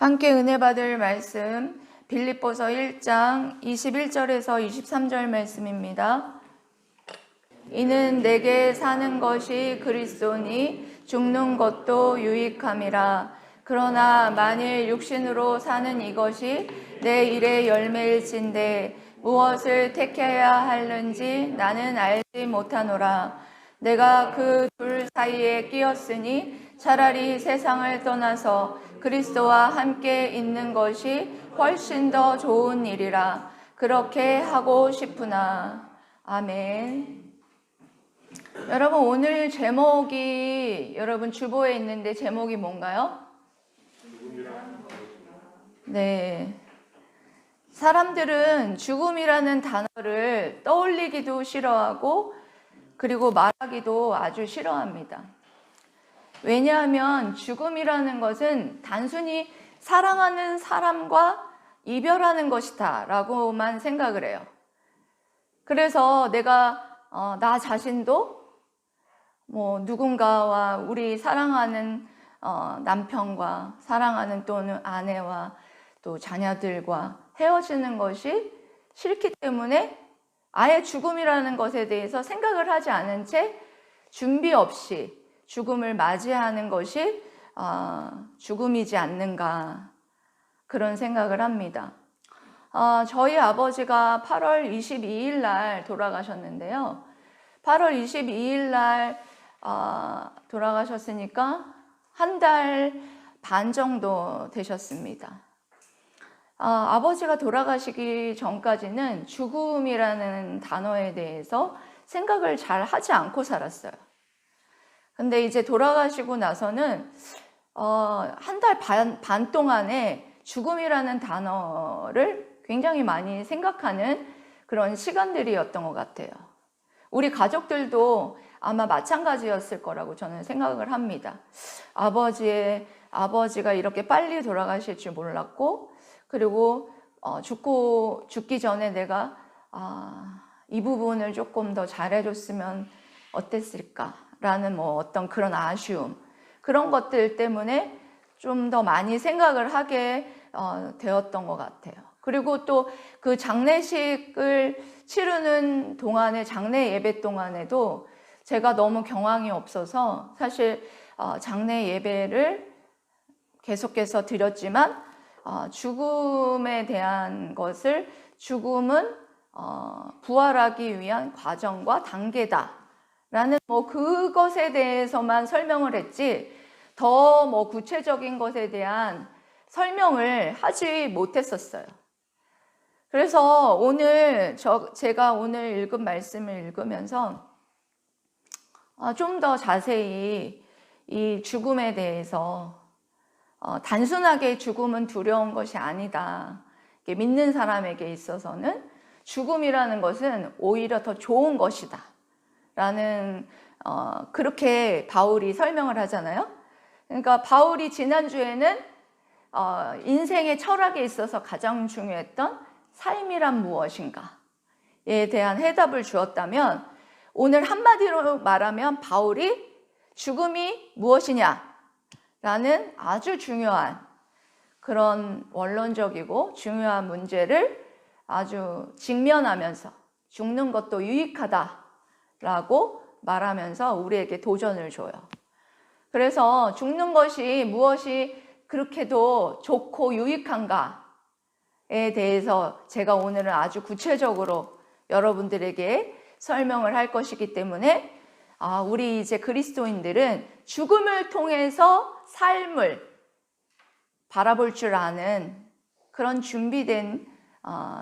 함께 은혜 받을 말씀 빌립보서 1장 21절에서 23절 말씀입니다. 이는 내게 사는 것이 그리스도니 죽는 것도 유익함이라. 그러나 만일 육신으로 사는 이것이 내 일의 열매일진데 무엇을 택해야 하는지 나는 알지 못하노라. 내가 그 둘 사이에 끼었으니 차라리 세상을 떠나서 그리스도와 함께 있는 것이 훨씬 더 좋은 일이라. 그렇게 하고 싶으나. 아멘. 여러분, 오늘 제목이 여러분 주보에 있는데 제목이 뭔가요? 네. 사람들은 죽음이라는 단어를 떠올리기도 싫어하고 그리고 말하기도 아주 싫어합니다. 왜냐하면 죽음이라는 것은 단순히 사랑하는 사람과 이별하는 것이다 라고만 생각을 해요. 그래서 내가 나 자신도 누군가와 우리 사랑하는 남편과 사랑하는 또는 아내와 또 자녀들과 헤어지는 것이 싫기 때문에 아예 죽음이라는 것에 대해서 생각을 하지 않은 채 준비 없이 죽음을 맞이하는 것이 죽음이지 않는가, 그런 생각을 합니다. 저희 아버지가 8월 22일 날 돌아가셨는데요. 8월 22일 날 돌아가셨으니까 한 달 반 정도 되셨습니다. 아버지가 돌아가시기 전까지는 죽음이라는 단어에 대해서 생각을 잘 하지 않고 살았어요. 근데 이제 돌아가시고 나서는 한 달 반 동안에 죽음이라는 단어를 굉장히 많이 생각하는 그런 시간들이었던 것 같아요. 우리 가족들도 아마 마찬가지였을 거라고 저는 생각을 합니다. 아버지가 이렇게 빨리 돌아가실 줄 몰랐고, 그리고 죽기 전에 내가 이 부분을 조금 더 잘해줬으면 어땠을까라는 어떤 그런 아쉬움, 그런 것들 때문에 좀 더 많이 생각을 하게 되었던 것 같아요. 그리고 또 그 장례식을 치르는 동안에, 장례 예배 동안에도 제가 너무 경황이 없어서 사실 장례 예배를 계속해서 드렸지만 죽음에 대한 것을, 죽음은 부활하기 위한 과정과 단계다 라는 그것에 대해서만 설명을 했지, 더 구체적인 것에 대한 설명을 하지 못했었어요. 그래서 오늘 제가 오늘 읽은 말씀을 읽으면서 좀 더 자세히 이 죽음에 대해서, 단순하게 죽음은 두려운 것이 아니다, 믿는 사람에게 있어서는 죽음이라는 것은 오히려 더 좋은 것이다 라는 그렇게 바울이 설명을 하잖아요. 그러니까 바울이 지난주에는 인생의 철학에 있어서 가장 중요했던 삶이란 무엇인가에 대한 해답을 주었다면, 오늘 한마디로 말하면 바울이 죽음이 무엇이냐 라는 아주 중요한 그런 원론적이고 중요한 문제를 아주 직면하면서 죽는 것도 유익하다라고 말하면서 우리에게 도전을 줘요. 그래서 죽는 것이 무엇이 그렇게도 좋고 유익한가에 대해서 제가 오늘은 아주 구체적으로 여러분들에게 설명을 할 것이기 때문에 우리 이제 그리스도인들은 죽음을 통해서 삶을 바라볼 줄 아는 그런 준비된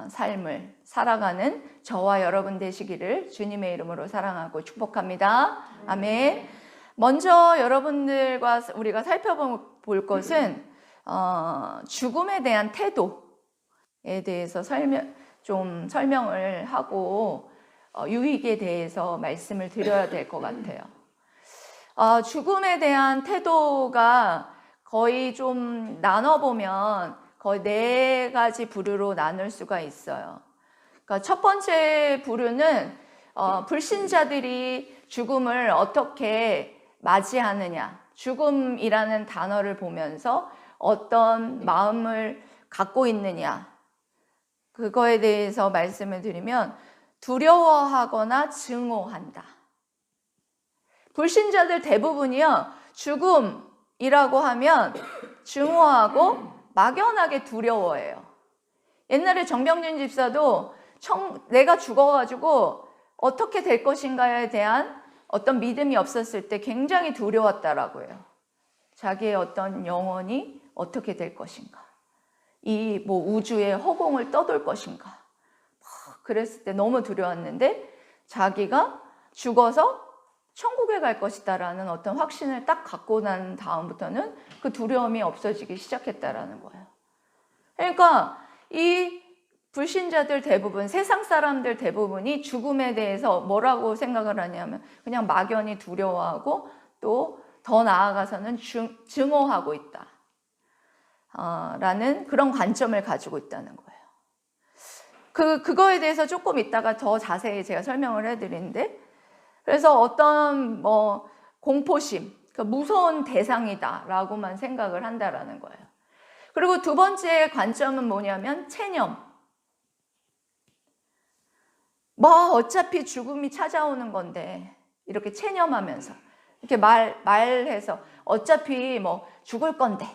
삶을 살아가는 저와 여러분 되시기를 주님의 이름으로 사랑하고 축복합니다. 아멘. 먼저 여러분들과 우리가 살펴볼 것은 죽음에 대한 태도에 대해서 설명을 하고 유익에 대해서 말씀을 드려야 될 것 같아요. 죽음에 대한 태도가 거의 좀 나눠보면 거의 4가지 부류로 나눌 수가 있어요. 그러니까 첫 번째 부류는 불신자들이 죽음을 어떻게 맞이하느냐, 죽음이라는 단어를 보면서 어떤 마음을 갖고 있느냐, 그거에 대해서 말씀을 드리면 두려워하거나 증오한다. 불신자들 대부분이요, 죽음이라고 하면 증오하고 막연하게 두려워해요. 옛날에 정병준 집사도 내가 죽어가지고 어떻게 될 것인가에 대한 어떤 믿음이 없었을 때 굉장히 두려웠다라고 해요. 자기의 어떤 영혼이 어떻게 될 것인가, 이 우주의 허공을 떠돌 것인가, 그랬을 때 너무 두려웠는데 자기가 죽어서 천국에 갈 것이다라는 어떤 확신을 딱 갖고 난 다음부터는 그 두려움이 없어지기 시작했다라는 거예요. 그러니까 이 불신자들 대부분, 세상 사람들 대부분이 죽음에 대해서 뭐라고 생각을 하냐면 그냥 막연히 두려워하고 또 더 나아가서는 증오하고 있다 라는 그런 관점을 가지고 있다는 거예요. 그거에 대해서 조금 이따가 더 자세히 제가 설명을 해드리는데, 그래서 어떤 공포심, 그러니까 무서운 대상이다 라고만 생각을 한다라는 거예요. 그리고 두 번째 관점은 뭐냐면 체념. 어차피 죽음이 찾아오는 건데 이렇게 체념하면서 이렇게 말해서 어차피 죽을 건데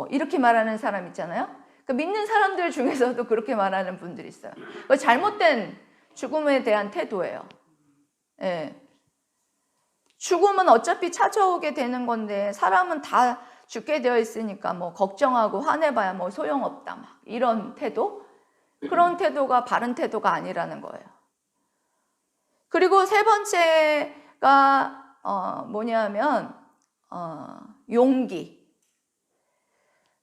이렇게 말하는 사람 있잖아요. 그러니까 믿는 사람들 중에서도 그렇게 말하는 분들이 있어요. 잘못된 죽음에 대한 태도예요. 예. 죽음은 어차피 찾아오게 되는 건데 사람은 다 죽게 되어 있으니까 걱정하고 화내봐야 소용없다, 이런 태도, 그런 태도가 바른 태도가 아니라는 거예요. 그리고 세 번째가 뭐냐면 용기.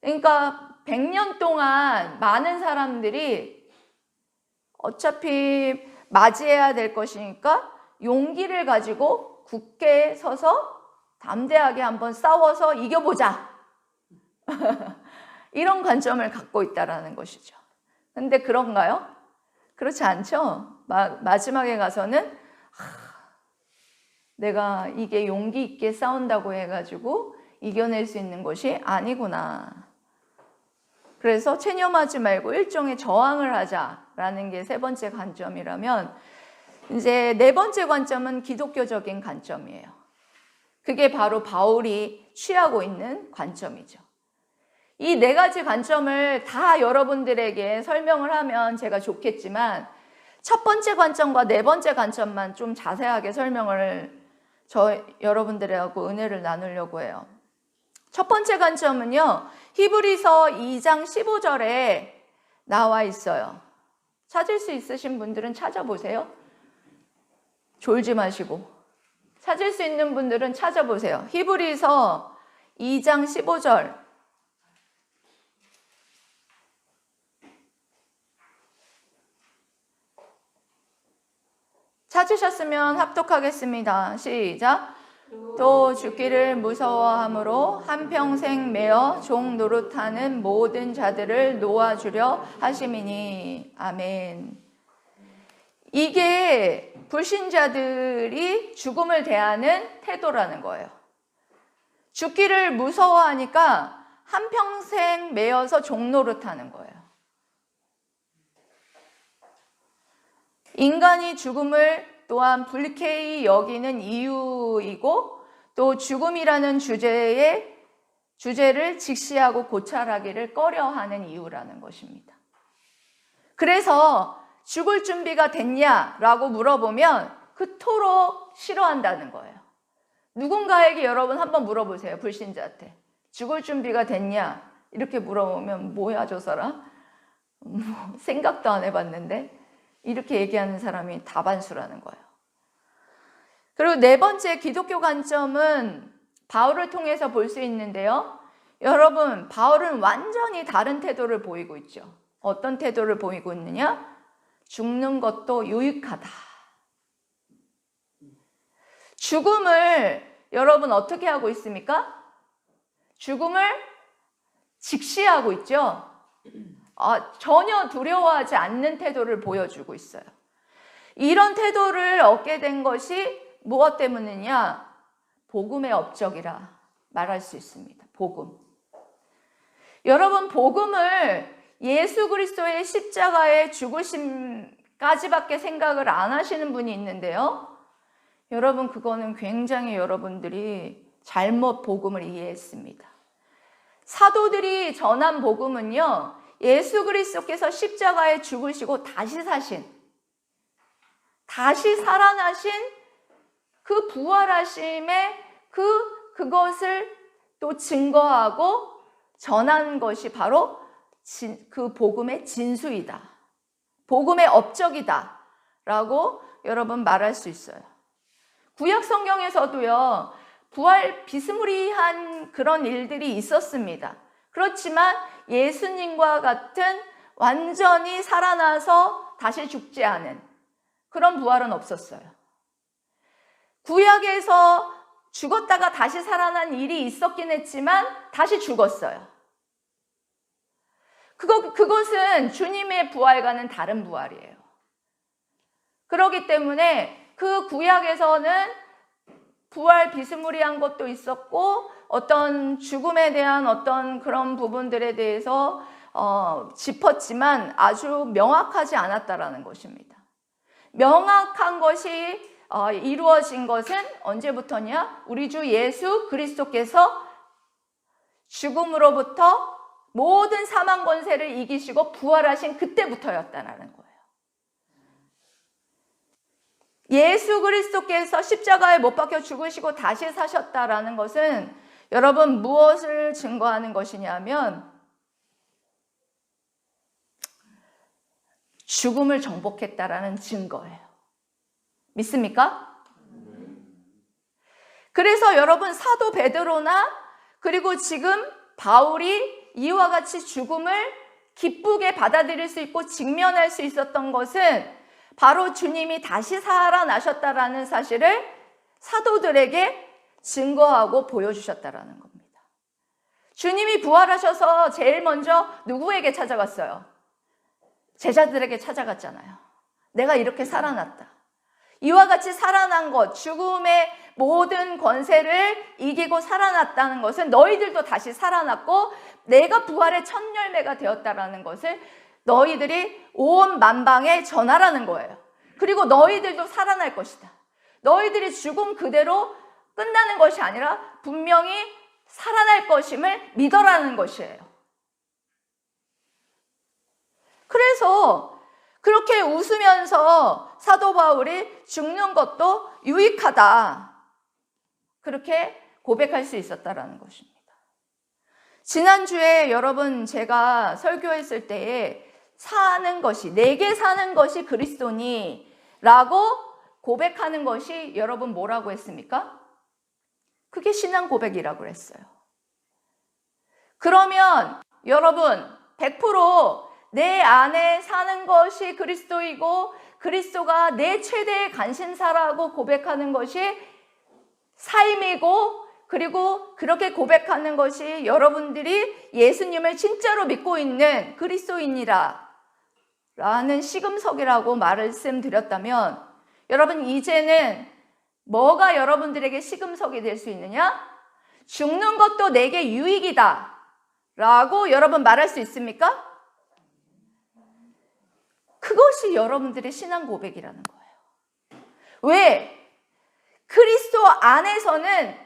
그러니까 100년 동안 많은 사람들이 어차피 맞이해야 될 것이니까 용기를 가지고 굳게 서서 담대하게 한번 싸워서 이겨보자. 이런 관점을 갖고 있다는 것이죠. 근데 그런가요? 그렇지 않죠. 마지막에 가서는 내가 이게 용기 있게 싸운다고 해가지고 이겨낼 수 있는 것이 아니구나. 그래서 체념하지 말고 일종의 저항을 하자라는 게 세 번째 관점이라면, 이제 네 번째 관점은 기독교적인 관점이에요. 그게 바로 바울이 취하고 있는 관점이죠. 이 네 가지 관점을 다 여러분들에게 설명을 하면 제가 좋겠지만, 첫 번째 관점과 네 번째 관점만 좀 자세하게 설명을 여러분들하고 은혜를 나누려고 해요. 첫 번째 관점은요, 히브리서 2장 15절에 나와 있어요. 찾을 수 있으신 분들은 찾아보세요. 졸지 마시고. 찾을 수 있는 분들은 찾아보세요. 히브리서 2장 15절. 찾으셨으면 합독하겠습니다. 시작. 또 죽기를 무서워함으로 한평생 매어 종 노릇하는 모든 자들을 놓아주려 하심이니. 아멘. 이게 불신자들이 죽음을 대하는 태도라는 거예요. 죽기를 무서워하니까 한평생 매어서 종 노릇하는 거예요. 인간이 죽음을 또한 불쾌히 여기는 이유이고, 또 죽음이라는 주제를 직시하고 고찰하기를 꺼려하는 이유라는 것입니다. 그래서 죽을 준비가 됐냐라고 물어보면 그토록 싫어한다는 거예요. 누군가에게 여러분 한번 물어보세요. 불신자한테. 죽을 준비가 됐냐? 이렇게 물어보면 뭐야 저 사람? 생각도 안 해봤는데? 이렇게 얘기하는 사람이 다반수라는 거예요. 그리고 네 번째 기독교 관점은 바울을 통해서 볼 수 있는데요. 여러분, 바울은 완전히 다른 태도를 보이고 있죠. 어떤 태도를 보이고 있느냐? 죽는 것도 유익하다. 죽음을 여러분 어떻게 하고 있습니까? 죽음을 직시하고 있죠. 전혀 두려워하지 않는 태도를 보여주고 있어요. 이런 태도를 얻게 된 것이 무엇 때문이냐? 복음의 업적이라 말할 수 있습니다. 복음. 여러분, 복음을 예수 그리스도의 십자가의 죽으심까지밖에 생각을 안 하시는 분이 있는데요. 여러분, 그거는 굉장히 여러분들이 잘못 복음을 이해했습니다. 사도들이 전한 복음은요, 예수 그리스도께서 십자가에 죽으시고 다시 사신, 다시 살아나신 그 부활하심의 그것을 또 증거하고 전한 것이 바로 그 복음의 진수이다, 복음의 업적이다 라고 여러분 말할 수 있어요. 구약 성경에서도요, 부활 비스무리한 그런 일들이 있었습니다. 그렇지만 예수님과 같은 완전히 살아나서 다시 죽지 않은 그런 부활은 없었어요. 구약에서 죽었다가 다시 살아난 일이 있었긴 했지만 다시 죽었어요. 그것은 주님의 부활과는 다른 부활이에요. 그렇기 때문에 그 구약에서는 부활 비스무리한 것도 있었고 어떤 죽음에 대한 어떤 그런 부분들에 대해서 짚었지만 아주 명확하지 않았다라는 것입니다. 명확한 것이 이루어진 것은 언제부터냐? 우리 주 예수 그리스도께서 죽음으로부터 모든 사망 권세를 이기시고 부활하신 그때부터였다는 거예요. 예수 그리스도께서 십자가에 못 박혀 죽으시고 다시 사셨다라는 것은 여러분 무엇을 증거하는 것이냐면 죽음을 정복했다라는 증거예요. 믿습니까? 그래서 여러분 사도 베드로나 그리고 지금 바울이 이와 같이 죽음을 기쁘게 받아들일 수 있고 직면할 수 있었던 것은 바로 주님이 다시 살아나셨다라는 사실을 사도들에게 증거하고 보여주셨다라는 겁니다. 주님이 부활하셔서 제일 먼저 누구에게 찾아갔어요? 제자들에게 찾아갔잖아요. 내가 이렇게 살아났다. 이와 같이 살아난 것, 죽음의 모든 권세를 이기고 살아났다는 것은 너희들도 다시 살아났고 내가 부활의 첫 열매가 되었다라는 것을 너희들이 온 만방에 전하라는 거예요. 그리고 너희들도 살아날 것이다. 너희들이 죽음 그대로 끝나는 것이 아니라 분명히 살아날 것임을 믿어라는 것이에요. 그래서 그렇게 웃으면서 사도 바울이 죽는 것도 유익하다, 그렇게 고백할 수 있었다라는 것입니다. 지난주에 여러분 제가 설교했을 때에 사는 것이, 내게 사는 것이 그리스도니 라고 고백하는 것이 여러분 뭐라고 했습니까? 그게 신앙 고백이라고 했어요. 그러면 여러분 100% 내 안에 사는 것이 그리스도이고 그리스도가 내 최대의 관심사라고 고백하는 것이 삶이고, 그리고 그렇게 고백하는 것이 여러분들이 예수님을 진짜로 믿고 있는 그리스도인이라 라는 시금석이라고 말씀드렸다면, 여러분 이제는 뭐가 여러분들에게 시금석이 될 수 있느냐? 죽는 것도 내게 유익이다 라고 여러분 말할 수 있습니까? 그것이 여러분들의 신앙 고백이라는 거예요. 왜? 그리스도 안에서는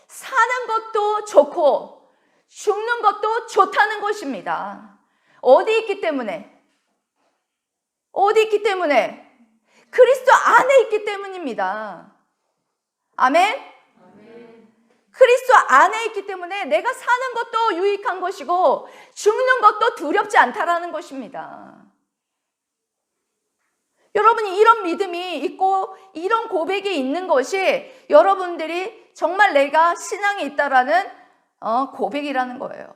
사는 것도 좋고 죽는 것도 좋다는 것입니다. 어디 있기 때문에? 어디 있기 때문에? 그리스도 안에 있기 때문입니다. 아멘? 그리스도 안에 있기 때문에 내가 사는 것도 유익한 것이고 죽는 것도 두렵지 않다라는 것입니다. 여러분이 이런 믿음이 있고 이런 고백이 있는 것이 여러분들이 정말 내가 신앙이 있다라는 고백이라는 거예요.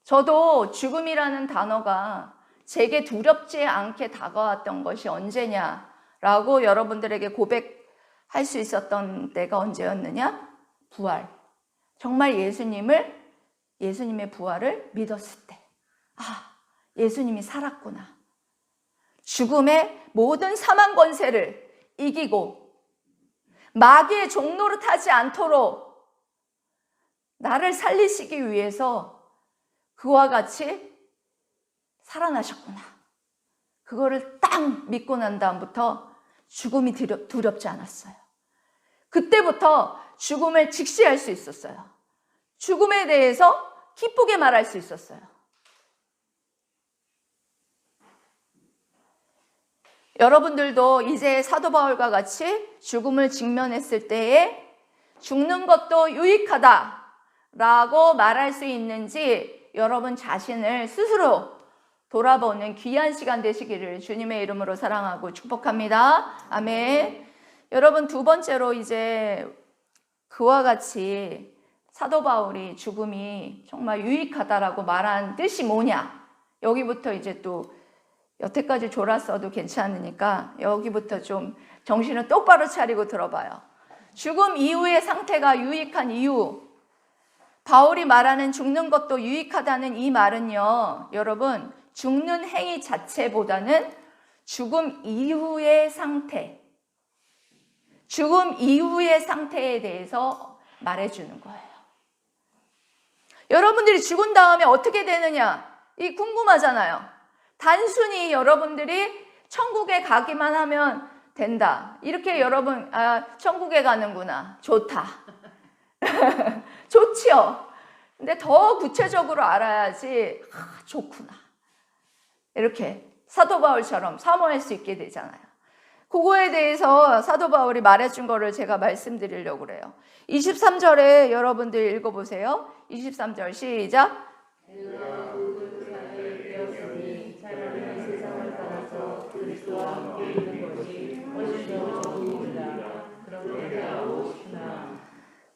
저도 죽음이라는 단어가 제게 두렵지 않게 다가왔던 것이 언제냐라고 여러분들에게 고백할 수 있었던 때가 언제였느냐? 부활. 정말 예수님의 부활을 믿었을 때, 예수님이 살았구나. 죽음의 모든 사망 권세를 이기고 마귀의 종노릇하지 않도록 나를 살리시기 위해서 그와 같이 살아나셨구나. 그거를 딱 믿고 난 다음부터 죽음이 두렵지 않았어요. 그때부터 죽음을 직시할 수 있었어요. 죽음에 대해서 기쁘게 말할 수 있었어요. 여러분들도 이제 사도 바울과 같이 죽음을 직면했을 때에 죽는 것도 유익하다라고 말할 수 있는지 여러분 자신을 스스로 돌아보는 귀한 시간 되시기를 주님의 이름으로 사랑하고 축복합니다. 아멘. 여러분, 두 번째로 이제 그와 같이 사도 바울이 죽음이 정말 유익하다라고 말한 뜻이 뭐냐? 여기부터 이제 또 여태까지 졸았어도 괜찮으니까 여기부터 좀 정신을 똑바로 차리고 들어봐요. 죽음 이후의 상태가 유익한 이유, 바울이 말하는 죽는 것도 유익하다는 이 말은요, 여러분, 죽는 행위 자체보다는 죽음 이후의 상태, 죽음 이후의 상태에 대해서 말해주는 거예요. 여러분들이 죽은 다음에 어떻게 되느냐, 이 궁금하잖아요. 단순히 여러분들이 천국에 가기만 하면 된다. 이렇게 여러분, 천국에 가는구나. 좋다. 좋지요. 근데 더 구체적으로 알아야지, 좋구나. 이렇게 사도 바울처럼 사모할 수 있게 되잖아요. 그거에 대해서 사도 바울이 말해준 거를 제가 말씀드리려고 그래요. 23절에 여러분들 읽어보세요. 23절 시작.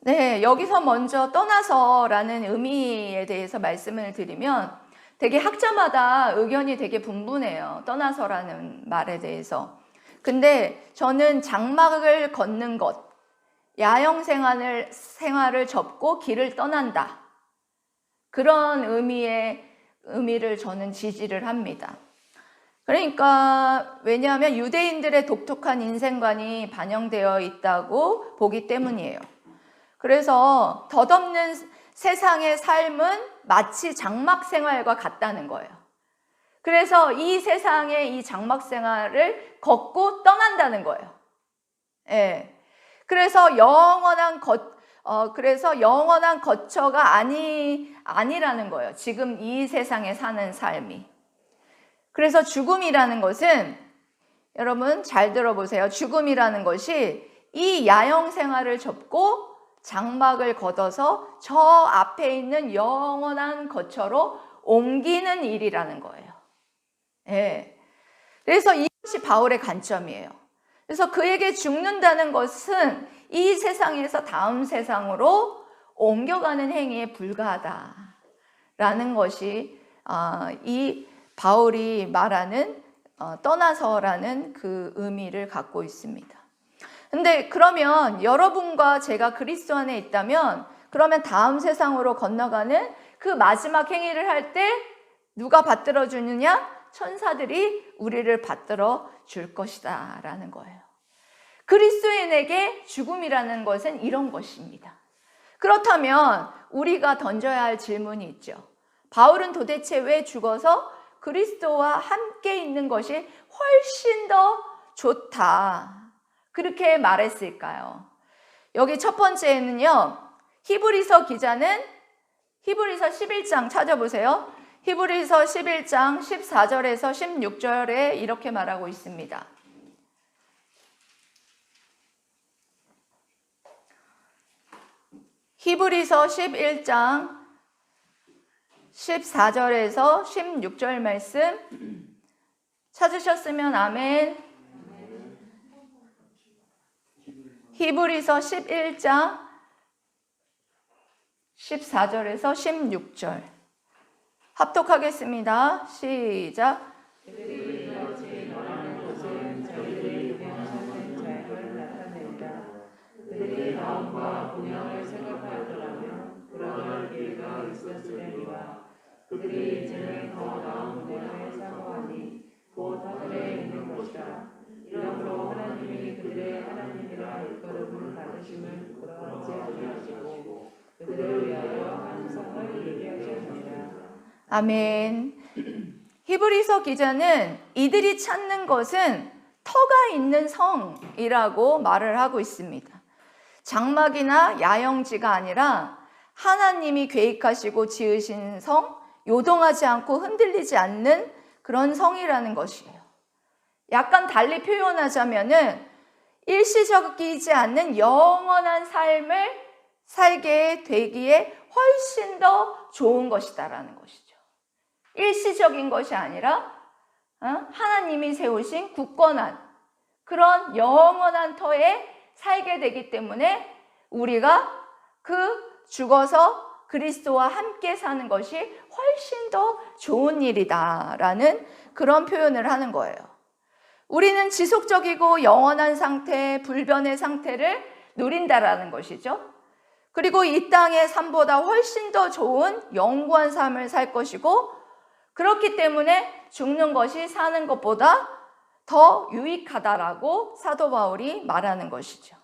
네, 여기서 먼저 떠나서라는 의미에 대해서 말씀을 드리면 되게 학자마다 의견이 되게 분분해요. 떠나서라는 말에 대해서. 근데 저는 장막을 걷는 것, 야영 생활을 접고 길을 떠난다. 그런 의미를 저는 지지를 합니다. 그러니까 왜냐하면 유대인들의 독특한 인생관이 반영되어 있다고 보기 때문이에요. 그래서 덧없는 세상의 삶은 마치 장막 생활과 같다는 거예요. 그래서 이 세상의 이 장막 생활을 걷고 떠난다는 거예요. 예. 그래서 영원한 거처가 아니라는 거예요. 지금 이 세상에 사는 삶이. 그래서 죽음이라는 것은, 여러분 잘 들어보세요. 죽음이라는 것이 이 야영 생활을 접고 장막을 걷어서 저 앞에 있는 영원한 거처로 옮기는 일이라는 거예요. 예. 그래서 이것이 바울의 관점이에요. 그래서 그에게 죽는다는 것은 이 세상에서 다음 세상으로 옮겨가는 행위에 불과하다라는 것이 이 바울이 말하는 떠나서라는 그 의미를 갖고 있습니다. 근데 그러면 여러분과 제가 그리스도 안에 있다면 그러면 다음 세상으로 건너가는 그 마지막 행위를 할 때 누가 받들어 주느냐? 천사들이 우리를 받들어 줄 것이다 라는 거예요. 그리스도인에게 죽음이라는 것은 이런 것입니다. 그렇다면 우리가 던져야 할 질문이 있죠. 바울은 도대체 왜 죽어서 그리스도와 함께 있는 것이 훨씬 더 좋다, 그렇게 말했을까요? 여기 첫 번째는요, 히브리서 기자는 히브리서 11장 찾아보세요. 히브리서 11장 14절에서 16절에 이렇게 말하고 있습니다. 히브리서 11장 14절에서 16절 말씀 찾으셨으면 아멘. 히브리서 11장 14절에서 16절 합독하겠습니다. 시작. 그들의 마음과 본향을 생각하였더라면 그러할 기회가 있었으려니와 그들이 이제는 더 나은 본향을 사모하니 곧 하늘에 있는 것이라. 이러므로 하나님이 그들의 하나님이라 일컬음을 받으심을 부끄러워하지 아니하시고 그들을 위하여 한 성을 예비하셨느니라. 아멘. 히브리서 기자는 이들이 찾는 것은 터가 있는 성이라고 말을 하고 있습니다. 장막이나 야영지가 아니라 하나님이 계획하시고 지으신 성, 요동하지 않고 흔들리지 않는 그런 성이라는 것이에요. 약간 달리 표현하자면은 일시적이지 않는 영원한 삶을 살게 되기에 훨씬 더 좋은 것이다라는 것이죠. 일시적인 것이 아니라 하나님이 세우신 굳건한 그런 영원한 터에 살게 되기 때문에 우리가 죽어서 그리스도와 함께 사는 것이 훨씬 더 좋은 일이다라는 그런 표현을 하는 거예요. 우리는 지속적이고 영원한 상태, 불변의 상태를 누린다라는 것이죠. 그리고 이 땅의 삶보다 훨씬 더 좋은 영구한 삶을 살 것이고, 그렇기 때문에 죽는 것이 사는 것보다 더 유익하다라고 사도 바울이 말하는 것이죠.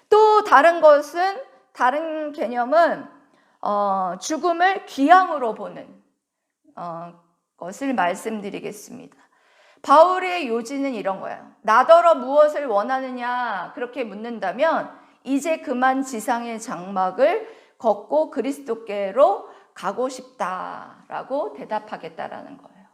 또 다른 개념은 죽음을 귀향으로 보는 것을 말씀드리겠습니다. 바울의 요지는 이런 거예요. 나더러 무엇을 원하느냐 그렇게 묻는다면 이제 그만 지상의 장막을 걷고 그리스도께로 가고 싶다라고 대답하겠다라는 거예요.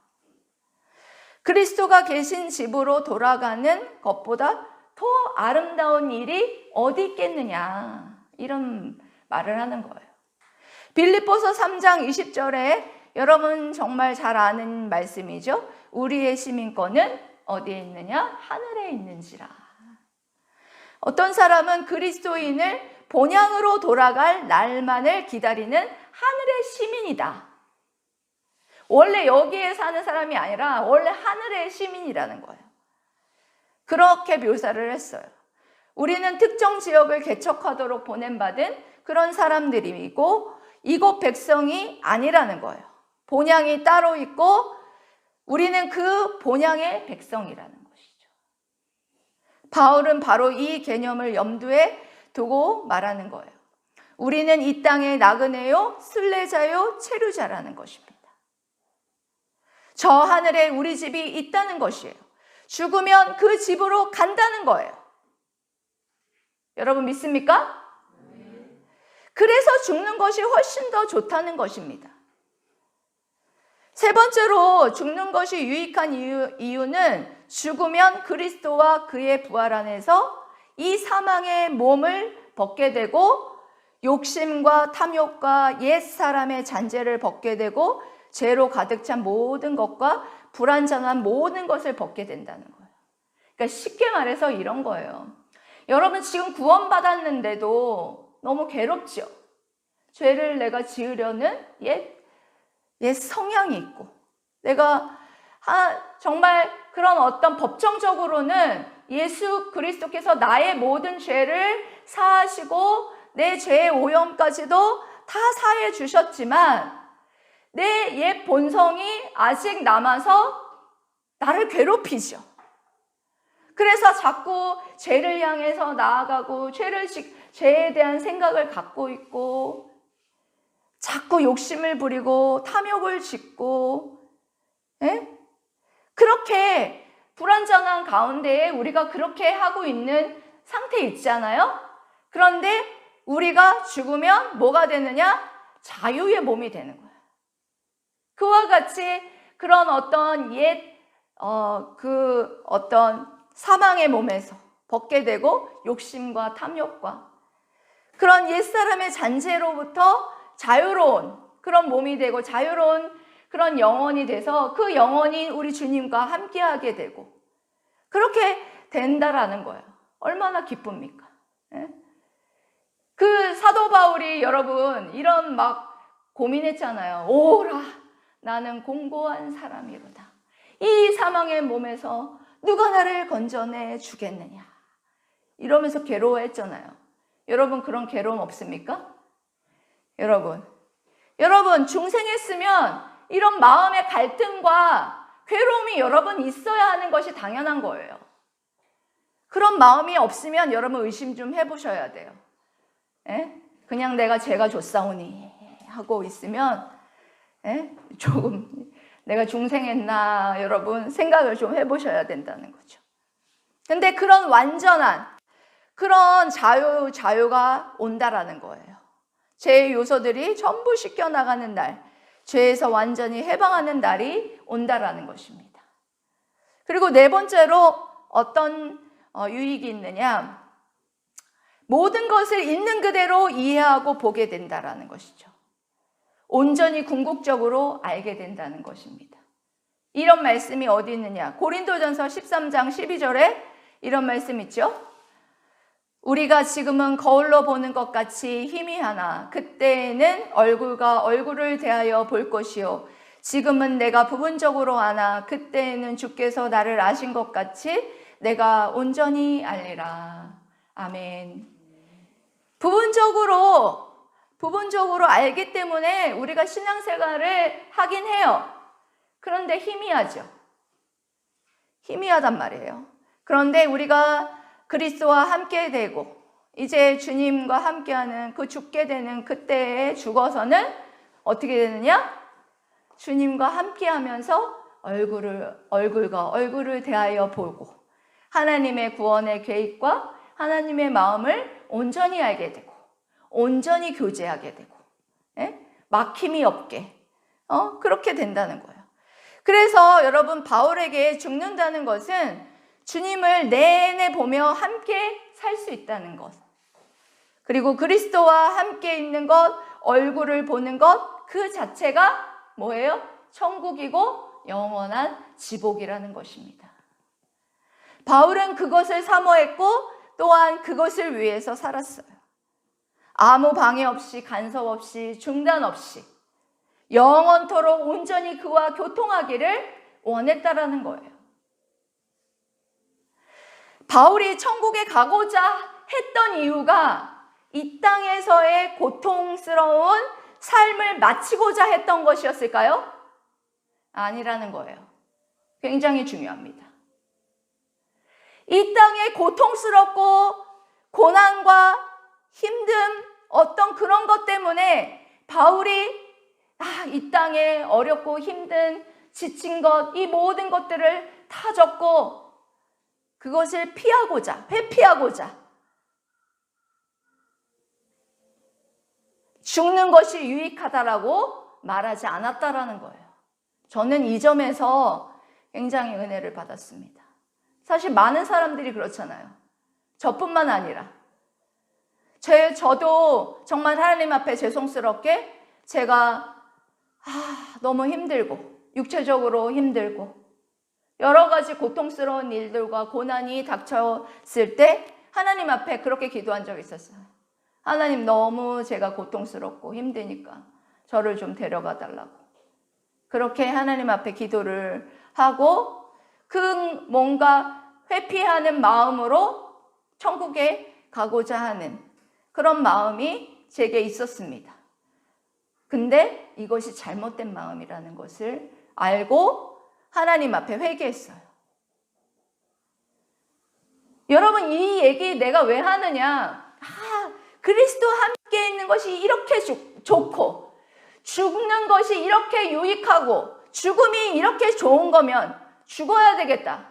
그리스도가 계신 집으로 돌아가는 것보다 더 아름다운 일이 어디 있겠느냐, 이런 말을 하는 거예요. 빌립보서 3장 20절에 여러분 정말 잘 아는 말씀이죠. 우리의 시민권은 어디에 있느냐? 하늘에 있는지라. 어떤 사람은 그리스도인을 본향으로 돌아갈 날만을 기다리는 하늘의 시민이다. 원래 여기에 사는 사람이 아니라 원래 하늘의 시민이라는 거예요. 그렇게 묘사를 했어요. 우리는 특정 지역을 개척하도록 보냄받은 그런 사람들이고 이곳 백성이 아니라는 거예요. 본향이 따로 있고 우리는 그 본향의 백성이라는 것이죠. 바울은 바로 이 개념을 염두에 두고 말하는 거예요. 우리는 이 땅의 나그네요, 순례자요, 체류자라는 것입니다. 저 하늘에 우리 집이 있다는 것이에요. 죽으면 그 집으로 간다는 거예요. 여러분 믿습니까? 그래서 죽는 것이 훨씬 더 좋다는 것입니다. 세 번째로 죽는 것이 유익한 이유는 죽으면 그리스도와 그의 부활 안에서 이 사망의 몸을 벗게 되고 욕심과 탐욕과 옛사람의 잔재를 벗게 되고 죄로 가득 찬 모든 것과 불완전한 모든 것을 벗게 된다는 거예요. 그러니까 쉽게 말해서 이런 거예요. 여러분 지금 구원받았는데도 너무 괴롭죠? 죄를 내가 지으려는 옛 성향이 있고, 내가 정말 그런 어떤 법정적으로는 예수 그리스도께서 나의 모든 죄를 사하시고 내 죄의 오염까지도 다 사해 주셨지만 내 옛 본성이 아직 남아서 나를 괴롭히죠. 그래서 자꾸 죄를 향해서 나아가고 죄에 대한 생각을 갖고 있고 자꾸 욕심을 부리고 탐욕을 짓고, 그렇게 불완전한 가운데에 우리가 그렇게 하고 있는 상태에 있잖아요. 그런데 우리가 죽으면 뭐가 되느냐? 자유의 몸이 되는 거야. 그와 같이 그런 어떤 어떤 사망의 몸에서 벗게 되고 욕심과 탐욕과 그런 옛사람의 잔재로부터 자유로운 그런 몸이 되고 자유로운 그런 영혼이 돼서 그 영혼이 우리 주님과 함께하게 되고 그렇게 된다라는 거예요. 얼마나 기쁩니까? 그 사도 바울이 여러분 이런 막 고민했잖아요. 오라 나는 공고한 사람이로다. 이 사망의 몸에서 누가 나를 건져내 주겠느냐 이러면서 괴로워했잖아요. 여러분 그런 괴로움 없습니까? 여러분 중생했으면 이런 마음의 갈등과 괴로움이 여러분 있어야 하는 것이 당연한 거예요. 그런 마음이 없으면 여러분 의심 좀 해보셔야 돼요. 그냥 내가 죄가 좋사오니 하고 있으면 조금 내가 중생했나 여러분 생각을 좀 해보셔야 된다는 거죠. 근데 그런 완전한 그런 자유가 온다라는 거예요. 죄의 요소들이 전부 씻겨나가는 날, 죄에서 완전히 해방하는 날이 온다라는 것입니다. 그리고 네 번째로 어떤 유익이 있느냐? 모든 것을 있는 그대로 이해하고 보게 된다라는 것이죠. 온전히 궁극적으로 알게 된다는 것입니다. 이런 말씀이 어디 있느냐? 고린도전서 13장 12절에 이런 말씀 있죠? 우리가 지금은 거울로 보는 것 같이 희미하나 그때에는 얼굴과 얼굴을 대하여 볼 것이요 지금은 내가 부분적으로 아나 그때에는 주께서 나를 아신 것 같이 내가 온전히 알리라. 아멘. 부분적으로 알기 때문에 우리가 신앙생활을 하긴 해요. 그런데 희미하죠. 희미하단 말이에요. 그런데 우리가 그리스도와 함께 되고 이제 주님과 함께하는 그 죽게 되는 그때에 죽어서는 어떻게 되느냐? 주님과 함께하면서 얼굴과 얼굴을 대하여 보고 하나님의 구원의 계획과 하나님의 마음을 온전히 알게 되고 온전히 교제하게 되고 막힘이 없게 그렇게 된다는 거예요. 그래서 여러분 바울에게 죽는다는 것은 주님을 내내 보며 함께 살 수 있다는 것. 그리고 그리스도와 함께 있는 것, 얼굴을 보는 것, 그 자체가 뭐예요? 천국이고 영원한 지복이라는 것입니다. 바울은 그것을 사모했고 또한 그것을 위해서 살았어요. 아무 방해 없이 간섭 없이 중단 없이 영원토록 온전히 그와 교통하기를 원했다라는 거예요. 바울이 천국에 가고자 했던 이유가 이 땅에서의 고통스러운 삶을 마치고자 했던 것이었을까요? 아니라는 거예요. 굉장히 중요합니다. 이 땅에 고통스럽고 고난과 힘듦 어떤 그런 것 때문에 바울이 이 땅에 어렵고 힘든 지친 것, 이 모든 것들을 다 적고 그것을 피하고자, 회피하고자 죽는 것이 유익하다라고 말하지 않았다라는 거예요. 저는 이 점에서 굉장히 은혜를 받았습니다. 사실 많은 사람들이 그렇잖아요. 저뿐만 아니라 저도 정말 하나님 앞에 죄송스럽게 제가 너무 힘들고 육체적으로 힘들고 여러 가지 고통스러운 일들과 고난이 닥쳤을 때 하나님 앞에 그렇게 기도한 적이 있었어요. 하나님 너무 제가 고통스럽고 힘드니까 저를 좀 데려가 달라고. 그렇게 하나님 앞에 기도를 하고 그 뭔가 회피하는 마음으로 천국에 가고자 하는 그런 마음이 제게 있었습니다. 근데 이것이 잘못된 마음이라는 것을 알고 하나님 앞에 회개했어요. 여러분 이 얘기 내가 왜 하느냐? 그리스도와 함께 있는 것이 이렇게 좋고 죽는 것이 이렇게 유익하고 죽음이 이렇게 좋은 거면 죽어야 되겠다.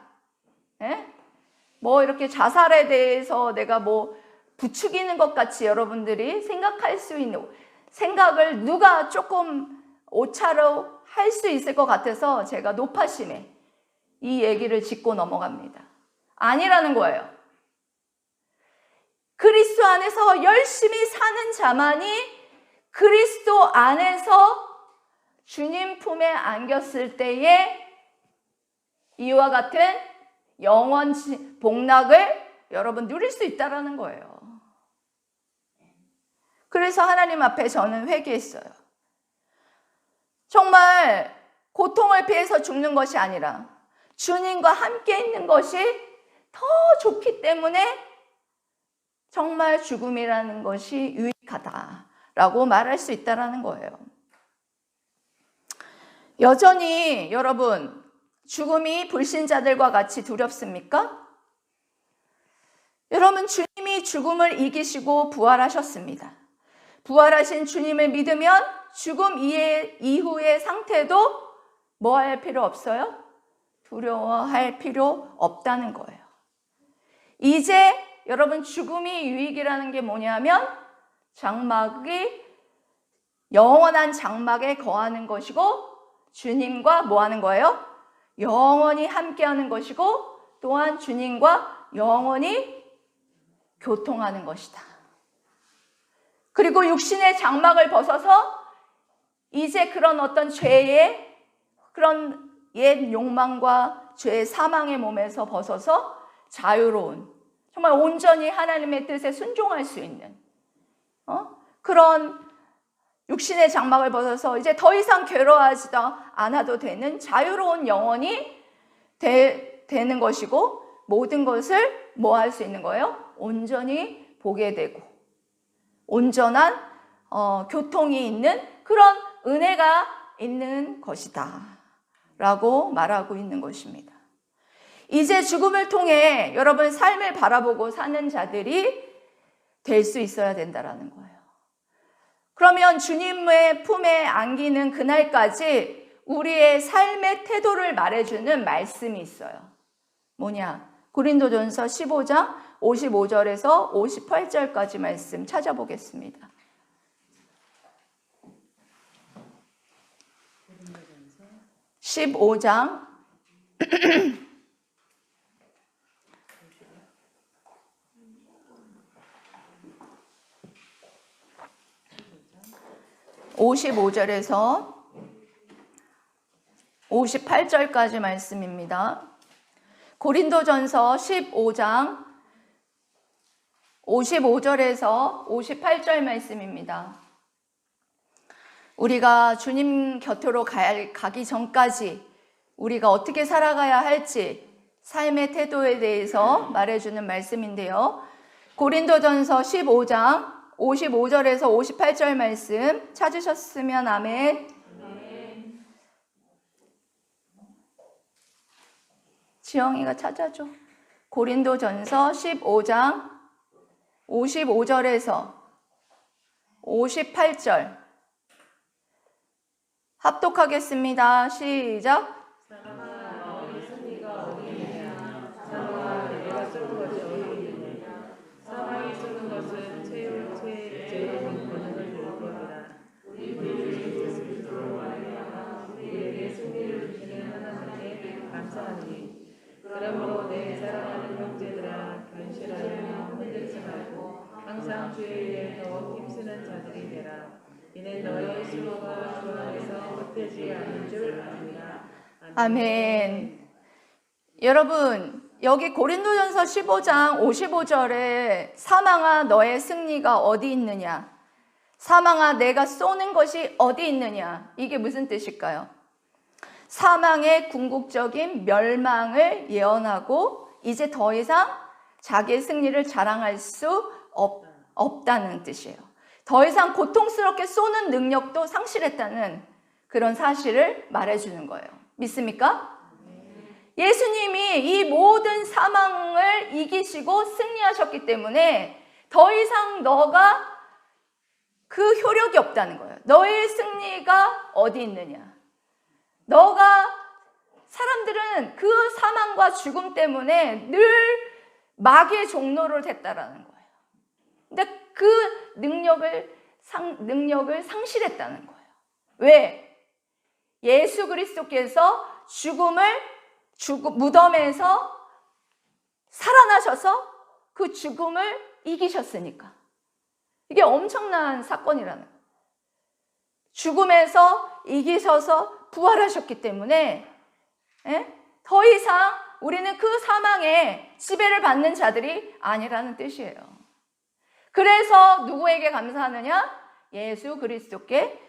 뭐 이렇게 자살에 대해서 내가 뭐 부추기는 것 같이 여러분들이 생각할 수 있는 생각을 누가 조금 오차로 할 수 있을 것 같아서 제가 노파심에 이 얘기를 짚고 넘어갑니다. 아니라는 거예요. 그리스도 안에서 열심히 사는 자만이 그리스도 안에서 주님 품에 안겼을 때에 이와 같은 영원 복락을 여러분 누릴 수 있다는 거예요. 그래서 하나님 앞에 저는 회개했어요. 정말 고통을 피해서 죽는 것이 아니라 주님과 함께 있는 것이 더 좋기 때문에 정말 죽음이라는 것이 유익하다라고 말할 수 있다는 거예요. 여전히 여러분 죽음이 불신자들과 같이 두렵습니까? 여러분 주님이 죽음을 이기시고 부활하셨습니다. 부활하신 주님을 믿으면 죽음 이후의 상태도 뭐 할 필요 없어요? 두려워할 필요 없다는 거예요. 이제 여러분 죽음이 유익이라는 게 뭐냐면 영원한 장막에 거하는 것이고 주님과 뭐 하는 거예요? 영원히 함께하는 것이고 또한 주님과 영원히 교통하는 것이다. 그리고 육신의 장막을 벗어서 이제 그런 어떤 죄의 그런 옛 욕망과 죄의 사망의 몸에서 벗어서 자유로운 정말 온전히 하나님의 뜻에 순종할 수 있는 그런 육신의 장막을 벗어서 이제 더 이상 괴로워하지도 않아도 되는 자유로운 영혼이 되는 것이고 모든 것을 뭐 할 수 있는 거예요? 온전히 보게 되고 온전한 교통이 있는 그런 은혜가 있는 것이다 라고 말하고 있는 것입니다. 이제 죽음을 통해 여러분 삶을 바라보고 사는 자들이 될 수 있어야 된다라는 거예요. 그러면 주님의 품에 안기는 그날까지 우리의 삶의 태도를 말해주는 말씀이 있어요. 뭐냐? 고린도전서 15장 55절에서 58절까지 말씀 찾아보겠습니다. 고린도전서 15장 55절에서 58절까지 말씀입니다. 고린도전서 15장 55절에서 58절 말씀입니다. 우리가 주님 곁으로 가기 전까지 우리가 어떻게 살아가야 할지 삶의 태도에 대해서 말해주는 말씀인데요. 고린도전서 15장 55절에서 58절 말씀 찾으셨으면 아멘. 지영이가 찾아줘. 고린도전서 15장 55절에서 58절 합독하겠습니다. 시작. 그러므로 내 사랑하는 형제들아 견실하여 흔들리지 말고 항상 주의 일에 더욱 힘쓰는 자들이 되라. 이는 너의 수고가 주 안에서 헛되지 않은 줄 압니다. 아멘. 여러분 여기 고린도전서 15장 55절에 사망아 너의 승리가 어디 있느냐, 사망아 내가 쏘는 것이 어디 있느냐, 이게 무슨 뜻일까요? 사망의 궁극적인 멸망을 예언하고 이제 더 이상 자기의 승리를 자랑할 수 없다는 뜻이에요. 더 이상 고통스럽게 쏘는 능력도 상실했다는 그런 사실을 말해주는 거예요. 믿습니까? 예수님이 이 모든 사망을 이기시고 승리하셨기 때문에 더 이상 너가 그 효력이 없다는 거예요. 너의 승리가 어디 있느냐? 사람들은 그 사망과 죽음 때문에 늘 마귀의 종노를 됐다라는 거예요. 근데 그 능력을 상실했다는 거예요. 왜? 예수 그리스도께서 무덤에서 살아나셔서 그 죽음을 이기셨으니까. 이게 엄청난 사건이라는 거예요. 죽음에서 이기셔서 부활하셨기 때문에 더 이상 우리는 그 사망에 지배를 받는 자들이 아니라는 뜻이에요. 그래서 누구에게 감사하느냐? 예수 그리스도께,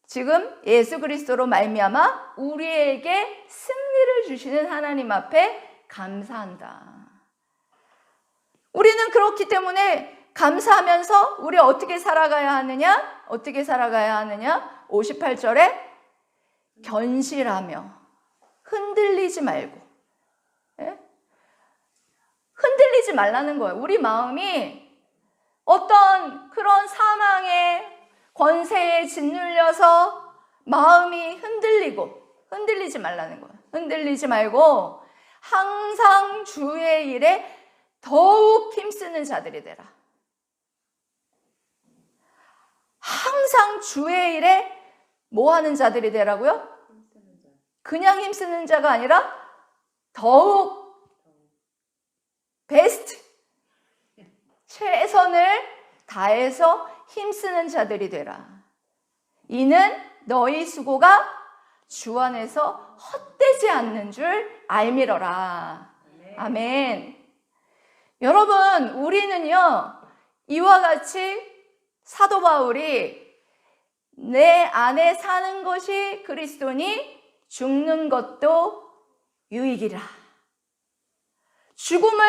지금 예수 그리스도로 말미암아 우리에게 승리를 주시는 하나님 앞에 감사한다. 우리는 그렇기 때문에 감사하면서 우리 어떻게 살아가야 하느냐? 58절에 견실하며 흔들리지 말고, 흔들리지 말라는 거예요. 우리 마음이 어떤 그런 사망의 권세에 짓눌려서 마음이 흔들리지 말라는 거예요. 흔들리지 말고 항상 주의 일에 더욱 힘쓰는 자들이 되라. 항상 주의 일에 뭐 하는 자들이 되라고요? 그냥 힘쓰는 자가 아니라 더욱 베스트, 최선을 다해서 힘쓰는 자들이 되라. 이는 너희 수고가 주 안에서 헛되지 않는 줄 알미러라. 아멘. 여러분, 우리는요, 이와 같이 사도 바울이 내 안에 사는 것이 그리스도니 죽는 것도 유익이라. 죽음을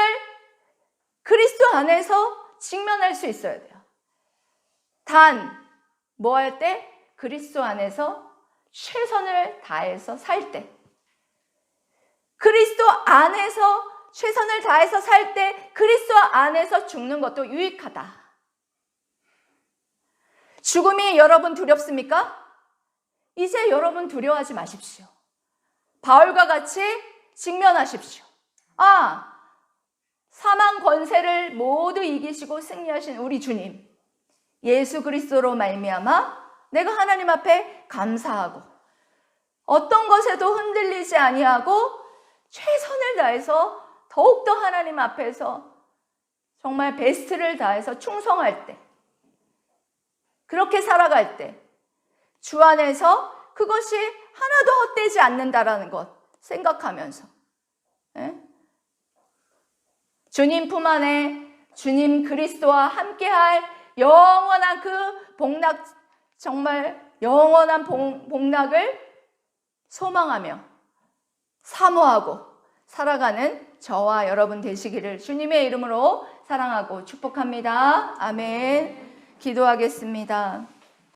그리스도 안에서 직면할 수 있어야 돼요. 단, 뭐 할 때? 그리스도 안에서 최선을 다해서 살 때. 그리스도 안에서 최선을 다해서 살 때 그리스도 안에서 죽는 것도 유익하다. 죽음이 여러분 두렵습니까? 이제 여러분 두려워하지 마십시오. 바울과 같이 직면하십시오. 사망 권세를 모두 이기시고 승리하신 우리 주님, 예수 그리스도로 말미암아 내가 하나님 앞에 감사하고 어떤 것에도 흔들리지 아니하고 최선을 다해서 더욱더 하나님 앞에서 정말 베스트를 다해서 충성할 때, 그렇게 살아갈 때 주 안에서 그것이 하나도 헛되지 않는다라는 것 생각하면서 주님 품 안에 주님 그리스도와 함께할 영원한 그 복락, 정말 영원한 복락을 소망하며 사모하고 살아가는 저와 여러분 되시기를 주님의 이름으로 사랑하고 축복합니다. 아멘. 기도하겠습니다.